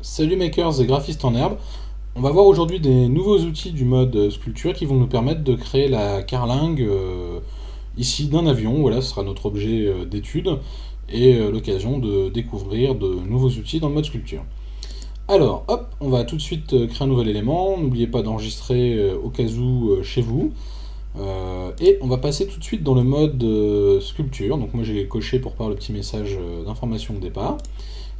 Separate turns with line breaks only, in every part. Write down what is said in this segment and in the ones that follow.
Salut makers et graphistes en herbe. On va voir aujourd'hui des nouveaux outils du mode sculpture qui vont nous permettre de créer la carlingue ici d'un avion. Voilà, ce sera notre objet d'étude et l'occasion de découvrir de nouveaux outils dans le mode sculpture. Alors, hop, on va tout de suite créer un nouvel élément. N'oubliez pas d'enregistrer au cas où chez vous. Et on va passer tout de suite dans le mode sculpture. Donc moi j'ai coché pour part le petit message d'information au départ.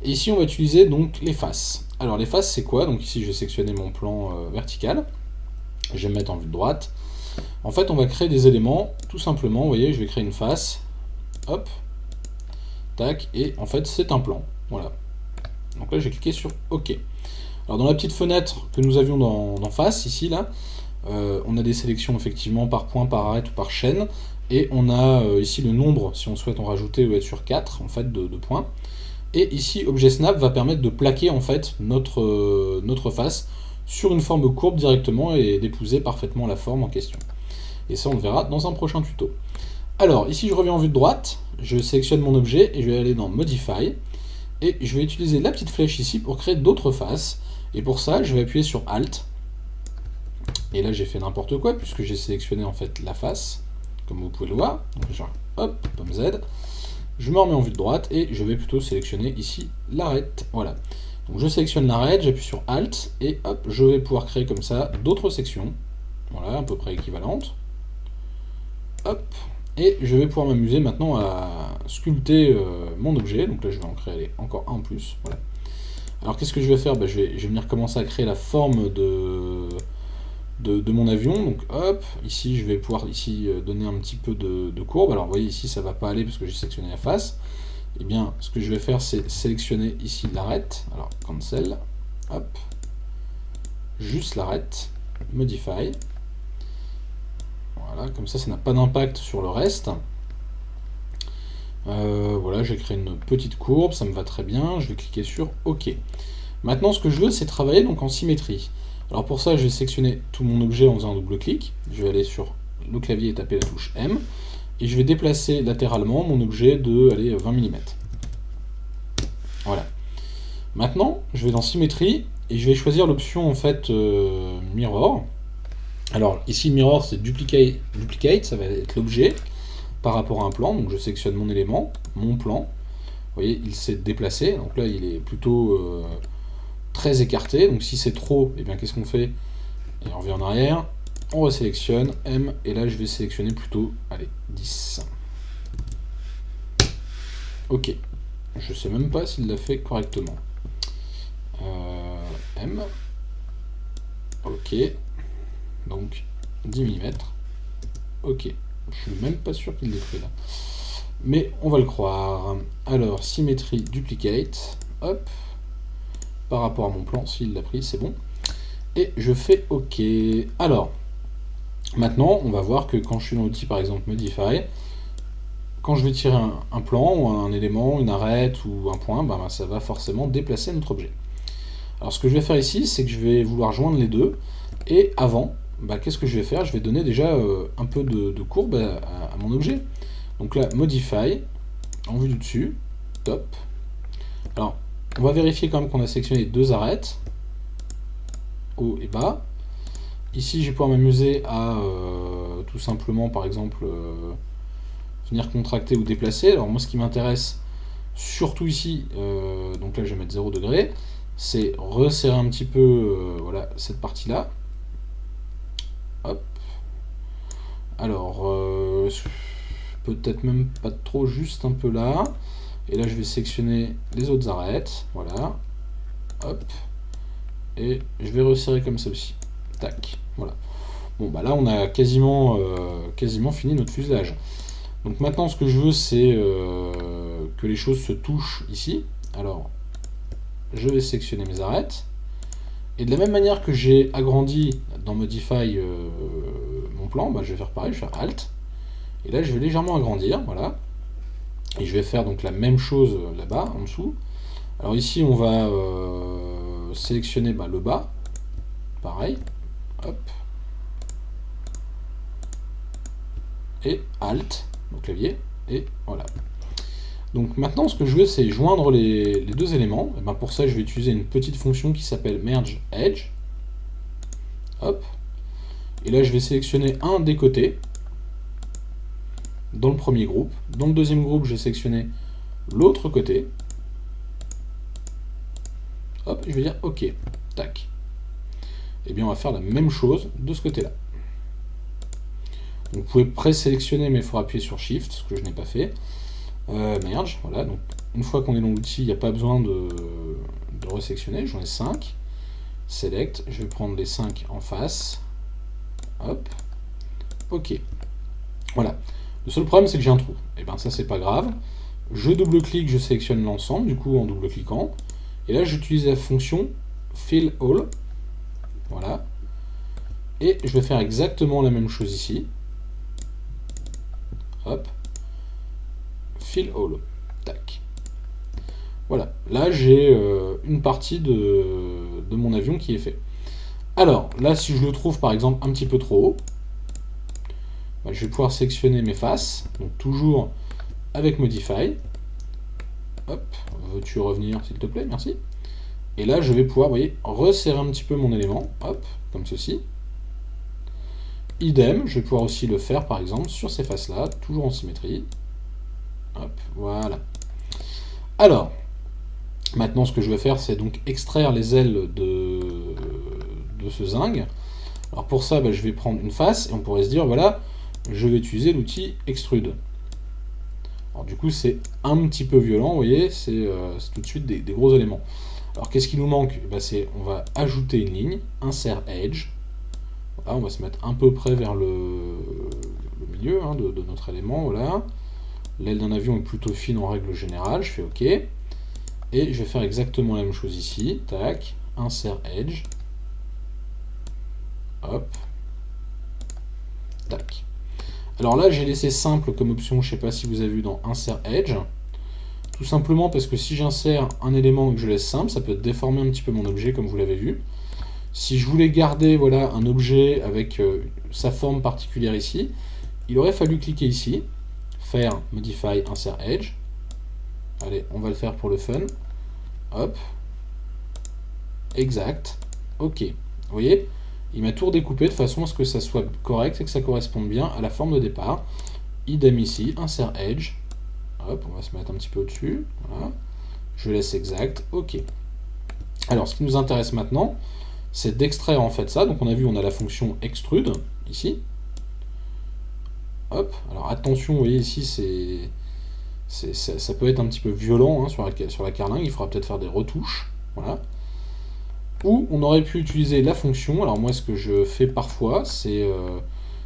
Et ici, on va utiliser donc les faces. Alors, les faces, c'est quoi? Donc ici, je vais sélectionner mon plan vertical. Je vais me mettre en vue de droite. En fait, on va créer des éléments, tout simplement. Vous voyez, je vais créer une face. Hop, tac. Et en fait, c'est un plan. Voilà. Donc là, j'ai cliqué sur OK. Alors, dans la petite fenêtre que nous avions d'en face, ici, là, on a des sélections effectivement par point, par arête ou par chaîne. Et on a ici le nombre, si on souhaite en rajouter ou être sur 4 en fait, de points. Et ici, Objet Snap va permettre de plaquer en fait notre face sur une forme courbe directement et d'épouser parfaitement la forme en question. Et ça, on le verra dans un prochain tuto. Alors, ici, je reviens en vue de droite, je sélectionne mon objet et je vais aller dans Modify. Et je vais utiliser la petite flèche ici pour créer d'autres faces. Et pour ça, je vais appuyer sur Alt. Et là, j'ai fait n'importe quoi puisque j'ai sélectionné en fait la face, comme vous pouvez le voir. Donc, genre, hop, pomme Z. Je me remets en vue de droite et je vais plutôt sélectionner ici l'arête. Voilà. Donc je sélectionne l'arête, j'appuie sur Alt et hop, je vais pouvoir créer comme ça d'autres sections. Voilà, à peu près équivalentes. Hop. Et je vais pouvoir m'amuser maintenant à sculpter mon objet. Donc là, je vais en créer encore un en plus. Voilà. Alors qu'est-ce que je vais faire? Je vais venir commencer à créer la forme de mon avion. Donc hop, ici je vais pouvoir donner un petit peu de courbe. Alors vous voyez ici ça va pas aller parce que j'ai sélectionné la face. Et bien ce que je vais faire c'est sélectionner ici l'arête. Alors cancel, hop, juste l'arête, modify. Voilà, comme ça n'a pas d'impact sur le reste. Voilà, j'ai créé une petite courbe, ça me va très bien. Je vais cliquer sur OK. Maintenant ce que je veux c'est travailler donc en symétrie. Alors pour ça, je vais sélectionner tout mon objet en faisant un double clic. Je vais aller sur le clavier et taper la touche M. Et je vais déplacer latéralement mon objet de 20 mm. Voilà. Maintenant, je vais dans Symétrie et je vais choisir l'option en fait Mirror. Alors ici, Mirror, c'est duplicate, ça va être l'objet par rapport à un plan. Donc je sélectionne mon élément, mon plan. Vous voyez, il s'est déplacé. Donc là, il est plutôt très écarté, donc si c'est trop, et bien qu'est-ce qu'on fait? Et on revient en arrière, on resélectionne, M, et là je vais sélectionner plutôt, allez, 10. Ok, je sais même pas s'il l'a fait correctement. M, ok, donc 10 mm, ok, je suis même pas sûr qu'il l'ait fait là. Mais on va le croire. Alors, symétrie, duplicate, hop, par rapport à mon plan, s'il l'a pris, c'est bon. Et je fais OK. Alors, maintenant, on va voir que quand je suis dans l'outil, par exemple, Modify, quand je vais tirer un plan, ou un élément, une arête, ou un point, ça va forcément déplacer notre objet. Alors, ce que je vais faire ici, c'est que je vais vouloir joindre les deux, et avant, qu'est-ce que je vais faire? Je vais donner déjà un peu de courbe à mon objet. Donc là, Modify, en vue du dessus, top. Alors, on va vérifier quand même qu'on a sélectionné deux arêtes, haut et bas. Ici, je vais pouvoir m'amuser à tout simplement, par exemple, venir contracter ou déplacer. Alors moi, ce qui m'intéresse, surtout ici, donc là, je vais mettre 0 degré, c'est resserrer un petit peu voilà, cette partie-là. Hop. Alors, peut-être même pas trop, juste un peu là. Et là, je vais sélectionner les autres arêtes. Voilà. Hop. Et je vais resserrer comme ça aussi. Tac. Voilà. Bon, là, on a quasiment fini notre fuselage. Donc maintenant, ce que je veux, c'est que les choses se touchent ici. Alors, je vais sélectionner mes arêtes. Et de la même manière que j'ai agrandi dans Modify mon plan, je vais faire pareil, je vais faire Alt. Et là, je vais légèrement agrandir, voilà. Et je vais faire donc la même chose là-bas, en dessous. Alors ici, on va sélectionner le bas. Pareil. Hop. Et Alt, au clavier, et voilà. Donc maintenant, ce que je veux, c'est joindre les deux éléments. Et ben pour ça, je vais utiliser une petite fonction qui s'appelle merge edge. Hop. Et là, je vais sélectionner un des côtés dans le premier groupe. Dans le deuxième groupe, je vais sélectionner l'autre côté. Hop, je vais dire OK. Tac. Et bien, on va faire la même chose de ce côté-là. Vous pouvez présélectionner, mais il faut appuyer sur Shift, ce que je n'ai pas fait. Merge, voilà. Donc, une fois qu'on est dans l'outil, il n'y a pas besoin de resélectionner. J'en ai 5. Select, je vais prendre les 5 en face. Hop. OK. Voilà. Le seul problème, c'est que j'ai un trou. Et bien, ça, c'est pas grave. Je double-clique, je sélectionne l'ensemble, du coup, en double-cliquant. Et là, j'utilise la fonction Fill All. Voilà. Et je vais faire exactement la même chose ici. Hop. Fill All. Tac. Voilà. Là, j'ai une partie de mon avion qui est fait. Alors, là, si je le trouve, par exemple, un petit peu trop haut, bah, je vais pouvoir sélectionner mes faces. Donc, toujours avec Modify. Hop. Veux-tu revenir, s'il te plaît? Merci. Et là, je vais pouvoir, vous voyez, resserrer un petit peu mon élément. Hop. Comme ceci. Idem, je vais pouvoir aussi le faire, par exemple, sur ces faces-là, toujours en symétrie. Hop, voilà. Alors, maintenant, ce que je vais faire, c'est donc extraire les ailes de ce zinc. Alors pour ça, bah, je vais prendre une face, et on pourrait se dire, voilà, je vais utiliser l'outil Extrude. Alors du coup, c'est un petit peu violent, vous voyez, c'est tout de suite des gros éléments. Alors qu'est-ce qui nous manque? Bah, on va ajouter une ligne, insert edge. Voilà, on va se mettre un peu près vers le milieu hein, de notre élément, voilà. L'aile d'un avion est plutôt fine en règle générale, je fais OK. Et je vais faire exactement la même chose ici. Tac, insert edge. Hop. Tac. Alors là, j'ai laissé simple comme option, je ne sais pas si vous avez vu dans insert edge. Tout simplement parce que si j'insère un élément et que je laisse simple, ça peut déformer un petit peu mon objet comme vous l'avez vu. Si je voulais garder voilà, un objet avec sa forme particulière ici, il aurait fallu cliquer ici, faire Modify Insert Edge. Allez, on va le faire pour le fun. Hop. Exact. OK. Vous voyez, il m'a tout redécoupé de façon à ce que ça soit correct et que ça corresponde bien à la forme de départ. Idem ici, Insert Edge. Hop, on va se mettre un petit peu au-dessus. Voilà. Je laisse exact. OK. Alors, ce qui nous intéresse maintenant, c'est d'extraire en fait ça. Donc on a vu, on a la fonction extrude ici. Hop, alors attention, vous voyez ici, ça peut être un petit peu violent hein, sur la carlingue, il faudra peut-être faire des retouches. Voilà. Ou on aurait pu utiliser la fonction, alors moi ce que je fais parfois, c'est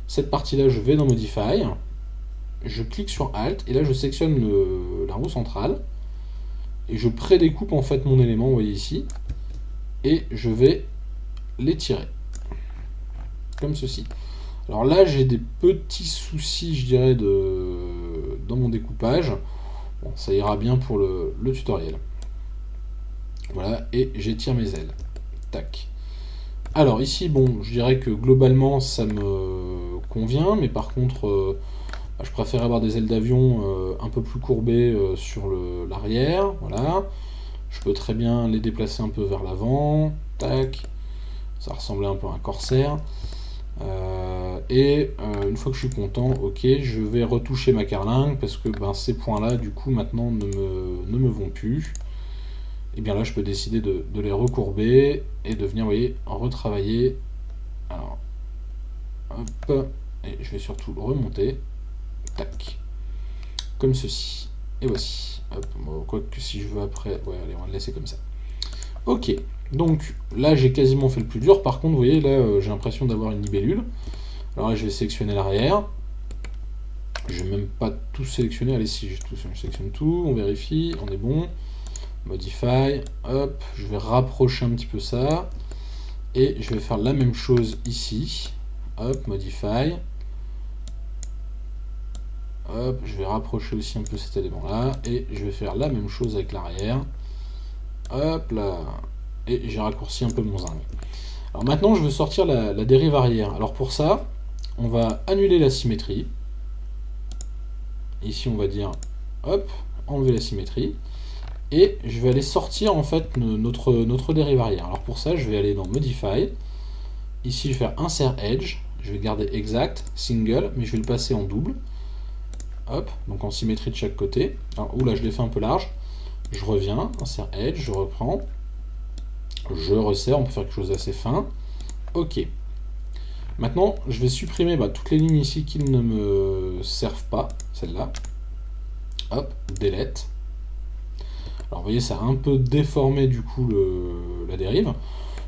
cette partie-là, je vais dans Modify, je clique sur Alt, et là je sélectionne la roue centrale, et je prédécoupe en fait mon élément, vous voyez ici, et je vais l'étirer, comme ceci. Alors là, j'ai des petits soucis, je dirais, dans mon découpage. Bon, ça ira bien pour le tutoriel. Voilà, et j'étire mes ailes. Tac. Alors ici, bon, je dirais que globalement, ça me convient, mais par contre, je préfère avoir des ailes d'avion un peu plus courbées sur l'arrière. Voilà. Je peux très bien les déplacer un peu vers l'avant. Tac. Ça ressemblait un peu à un corsaire. Une fois que je suis content, ok, je vais retoucher ma carlingue parce que ces points-là, du coup, maintenant ne me vont plus. Et bien là, je peux décider de les recourber et de venir, vous voyez, retravailler. Alors, hop, et je vais surtout le remonter. Tac, comme ceci. Et voici. Hop, quoique si je veux après, ouais, allez, on va le laisser comme ça. Ok, donc là j'ai quasiment fait le plus dur. Par contre, vous voyez, là j'ai l'impression d'avoir une libellule. Alors là, je vais sélectionner l'arrière. Je vais même pas tout sélectionner. Allez, si je sélectionne tout, on vérifie, on est bon. Modify, hop, je vais rapprocher un petit peu ça. Et je vais faire la même chose ici. Hop, Modify. Hop, je vais rapprocher aussi un peu cet élément-là. Et je vais faire la même chose avec l'arrière. Hop là. Et j'ai raccourci un peu mon zinc. Alors maintenant, je veux sortir la dérive arrière. Alors pour ça, on va annuler la symétrie. Ici, on va dire, hop, enlever la symétrie. Et je vais aller sortir en fait notre dérive arrière. Alors pour ça, je vais aller dans Modify. Ici, je vais faire Insert Edge. Je vais garder exact, single, mais je vais le passer en double. Hop, donc en symétrie de chaque côté. Alors, oula, je l'ai fait un peu large. Je reviens, Insert Edge, je reprends. Je resserre, on peut faire quelque chose d'assez fin. Ok. Maintenant, je vais supprimer toutes les lignes ici qui ne me servent pas. Celle-là. Hop, delete. Alors vous voyez, ça a un peu déformé du coup la dérive.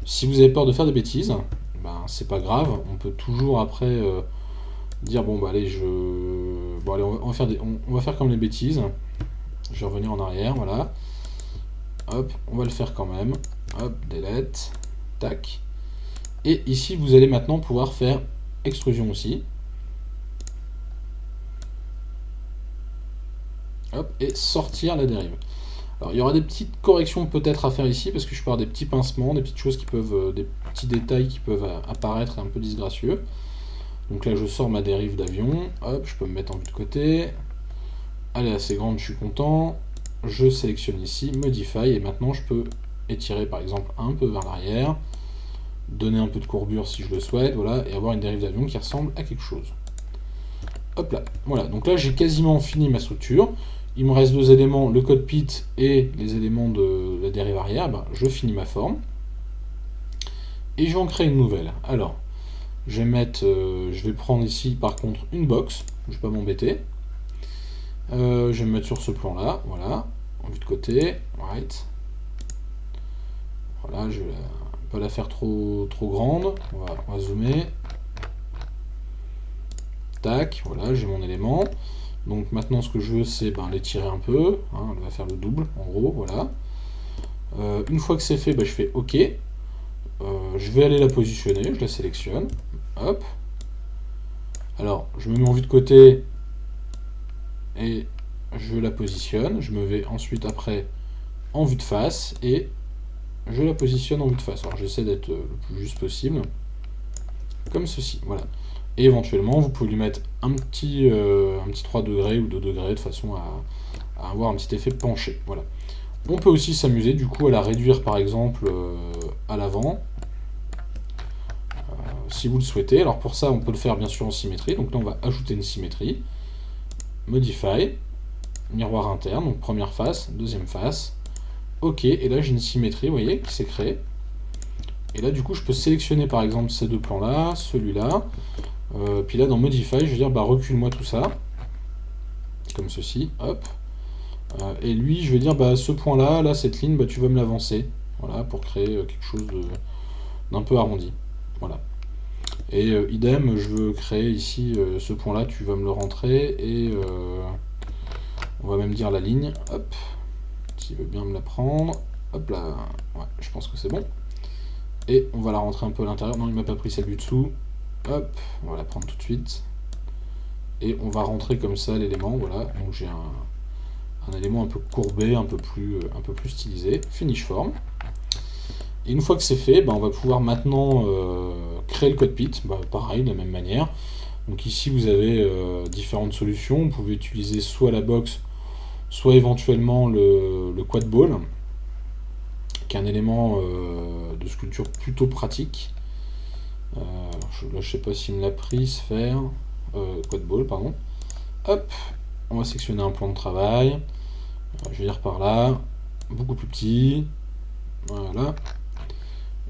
Si vous avez peur de faire des bêtises, c'est pas grave. On peut toujours après dire bon allez, allez, on va faire comme les bêtises. Je vais revenir en arrière, voilà. Hop, on va le faire quand même. Hop, delete. Tac. Et ici, vous allez maintenant pouvoir faire extrusion aussi. Hop, et sortir la dérive. Alors, il y aura des petites corrections peut-être à faire ici, parce que je peux avoir des petits pincements, des petites choses qui peuvent, des petits détails qui peuvent apparaître un peu disgracieux. Donc là, je sors ma dérive d'avion. Hop, je peux me mettre en vue de côté. Elle est assez grande, je suis content. Je sélectionne ici, Modify, et maintenant je peux étirer par exemple un peu vers l'arrière, donner un peu de courbure si je le souhaite, voilà, et avoir une dérive d'avion qui ressemble à quelque chose. Hop là, voilà, donc là j'ai quasiment fini ma structure. Il me reste deux éléments, le cockpit et les éléments de la dérive arrière. Je finis ma forme. Et je vais en créer une nouvelle. Alors, je vais prendre ici par contre une box, je ne vais pas m'embêter. Je vais me mettre sur ce plan là, voilà, en vue de côté, right. Voilà, je vais pas la faire trop grande, on va zoomer. Tac, voilà, j'ai mon élément. Donc maintenant ce que je veux c'est l'étirer un peu, hein, on va faire le double en gros, voilà. Une fois que c'est fait, je fais OK. Je vais aller la positionner, je la sélectionne, hop. Alors je me mets en vue de côté et je la positionne, je me vais ensuite après en vue de face et je la positionne en vue de face. Alors j'essaie d'être le plus juste possible, comme ceci, voilà. Et éventuellement vous pouvez lui mettre un petit 3 degrés ou 2 degrés de façon à avoir un petit effet penché, voilà. On peut aussi s'amuser du coup à la réduire par exemple à l'avant, si vous le souhaitez. Alors pour ça on peut le faire bien sûr en symétrie, donc là on va ajouter une symétrie, Modify, miroir interne, donc première face, deuxième face, OK, et là j'ai une symétrie, vous voyez, qui s'est créée. Et là du coup je peux sélectionner par exemple ces deux plans là, celui-là, puis là dans Modify je vais dire recule-moi tout ça, comme ceci, hop. Et lui, je vais dire, ce point-là, là, cette ligne, tu vas me l'avancer. Voilà, pour créer quelque chose d'un peu arrondi. Voilà. Et idem, je veux créer ici ce point-là, tu vas me le rentrer. Et on va même dire la ligne. Hop. S'il veut bien me la prendre. Hop là. Ouais, je pense que c'est bon. Et on va la rentrer un peu à l'intérieur. Non, il m'a pas pris celle du dessous. Hop. On va la prendre tout de suite. Et on va rentrer comme ça l'élément. Voilà. Donc j'ai un élément un peu courbé, un peu plus stylisé, finish form. Et une fois que c'est fait, on va pouvoir maintenant créer le cockpit, pareil, de la même manière. Donc ici vous avez différentes solutions, vous pouvez utiliser soit la box, soit éventuellement le quad ball, qui est un élément de sculpture plutôt pratique. Là je sais pas s'il me l'a pris, sphère, quad ball, pardon. Hop, on va sectionner un plan de travail. Je vais dire par là, beaucoup plus petit, voilà.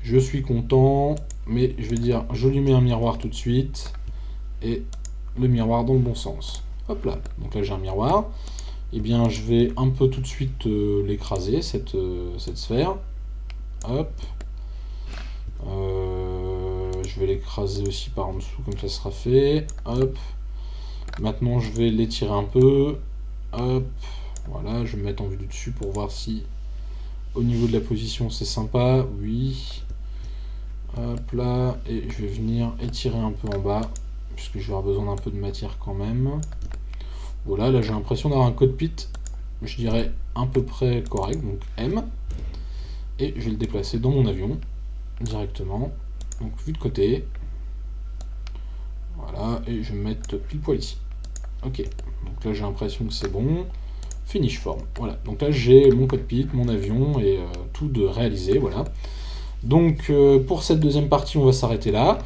Je suis content, mais je vais dire, je lui mets un miroir tout de suite, et le miroir dans le bon sens. Hop là, donc là j'ai un miroir. Et bien je vais un peu tout de suite l'écraser, cette sphère. Hop. Je vais l'écraser aussi par en dessous, comme ça sera fait. Hop. Maintenant je vais l'étirer un peu. Hop. Voilà, je vais me mettre en vue du dessus pour voir si au niveau de la position c'est sympa. Oui. Hop là, et je vais venir étirer un peu en bas, puisque je vais avoir besoin d'un peu de matière quand même. Voilà, là j'ai l'impression d'avoir un cockpit, je dirais à peu près correct, donc M. Et je vais le déplacer dans mon avion, directement. Donc vue de côté. Voilà, et je vais me mettre pile poil ici. Ok, donc là j'ai l'impression que c'est bon. finish form. Voilà, donc là j'ai mon cockpit, mon avion et tout de réalisé, voilà. Donc pour cette deuxième partie, on va s'arrêter là.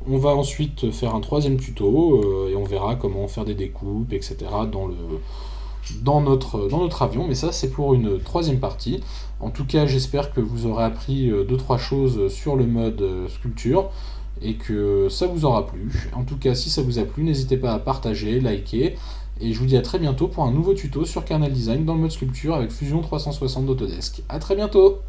On va ensuite faire un troisième tuto et on verra comment faire des découpes, etc. dans notre avion, mais ça c'est pour une troisième partie. En tout cas, j'espère que vous aurez appris 2-3 choses sur le mode sculpture et que ça vous aura plu. En tout cas, si ça vous a plu, n'hésitez pas à partager, liker, et je vous dis à très bientôt pour un nouveau tuto sur Kernel Design dans le mode sculpture avec Fusion 360 d'Autodesk. A très bientôt!